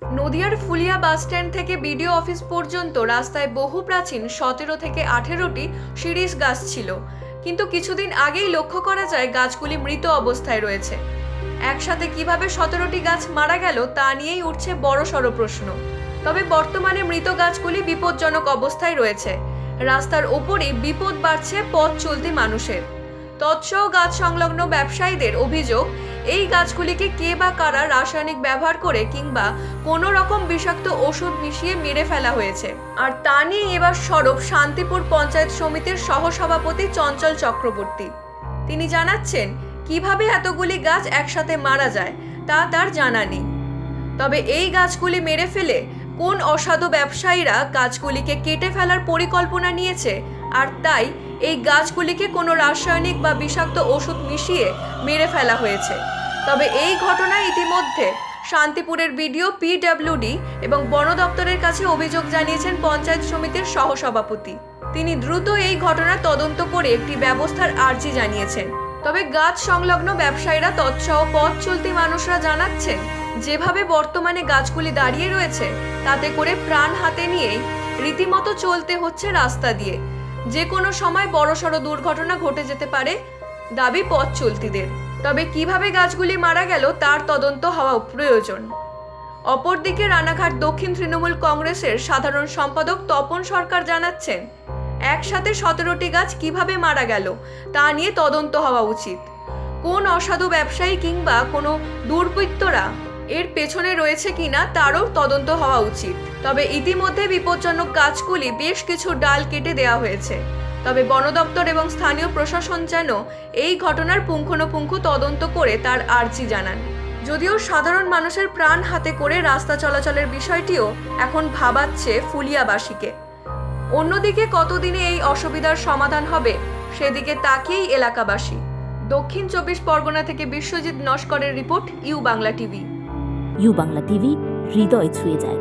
নদিয়ার Phulia bus stand থেকে BDO office পর্যন্ত রাস্তায় বহু প্রাচীন 17 থেকে 18টি শিরীষ গাছ ছিল, কিন্তু কিছুদিন আগেই লক্ষ্য করা যায় গাছগুলি মৃত অবস্থায় রয়েছে। একসাথে কিভাবে 17টি গাছ মারা গেল তা নিয়েই উঠছে বড়সড় প্রশ্ন। তবে বর্তমানে মৃত গাছগুলি বিপজ্জনক অবস্থায় রয়েছে। রাস্তার ওপরেই বিপদ বাড়ছে পথ চলতি মানুষের। তৎসহ গাছ সংলগ্ন ব্যবসায়ীদের অভিযোগ, এই গাছগুলিকে কে বা কারা রাসায়নিক ব্যবহার করে কিংবা কোনো রকম বিষাক্ত ওষুধ মিশিয়ে মেরে ফেলা হয়েছে। আর তা নিয়ে এবার সরব শান্তিপুর পঞ্চায়েত সমিতির সহসভাপতি চঞ্চল চক্রবর্তী। তিনি জানাচ্ছেন, কিভাবে এতগুলি গাছ একসাথে মারা যায় তা তার জানা নেই। তবে এই গাছগুলি মেরে ফেলে কোন অসাধু ব্যবসায়ীরা গাছগুলিকে কেটে ফেলার পরিকল্পনা নিয়েছে, আর তাই এই গাছগুলিকে কোনো রাসায়নিক বা বিষাক্ত ওষুধ মিশিয়ে মেরে ফেলা হয়েছে। তবে এই ঘটনায় ইতিমধ্যে শান্তিপুরের বিডিও পিডব্লিউডি এবং বন দপ্তরের কাছে অভিযোগ জানিয়েছেন পঞ্চায়েত সমিতির সহসভাপতি। তিনি দ্রুত এই ঘটনার তদন্ত করে একটি ব্যবস্থার আর্জি জানিয়েছেন। তবে গাছ সংলগ্ন ব্যবসায়ীরা তৎসহ পথ চলতি মানুষরা জানাচ্ছেন, যেভাবে বর্তমানে গাছগুলি দাঁড়িয়ে রয়েছে তাতে করে প্রাণ হাতে নিয়েই রীতিমতো চলতে হচ্ছে রাস্তা দিয়ে। যে কোনো সময় বড়সড় দুর্ঘটনা ঘটে যেতে পারে দাবি পথ চলতিদের। তবে কিভাবে গাছগুলি মারা গেল তার তদন্ত হওয়া প্রয়োজন। অপরদিকে রানাঘাট দক্ষিণ তৃণমূল কংগ্রেসের সাধারণ সম্পাদক তপন সরকার জানাচ্ছেন, একসাথে 17টি গাছ কিভাবে মারা গেল তা নিয়ে তদন্ত হওয়া উচিত। কোন অসাধু ব্যবসায়ী কিংবা কোনো দুর্বৃত্তরা এর পেছনে রয়েছে কিনা তারও তদন্ত হওয়া উচিত। তবে ইতিমধ্যে বিপজ্জনক গাছগুলি বেশ কিছু ডাল কেটে দেওয়া হয়েছে। তবে বন দপ্তর এবং স্থানীয় প্রশাসন যেন এই ঘটনার পুঙ্খানুপুঙ্খ তদন্ত করে তার আর্জি জানান। যদিও সাধারণ মানুষের প্রাণ হাতে করে রাস্তা চলাচলের বিষয়টিও এখন ভাবাচ্ছে ফুলিয়াবাসীকে। অন্যদিকে কতদিনে এই অসুবিধার সমাধান হবে সেদিকে তাকিয়েই এলাকাবাসী। দক্ষিণ 24 পরগনা থেকে বিশ্বজিৎ নস্করের report, U Bangla TV. U Bangla TV, হৃদয় ছুঁয়ে যায়।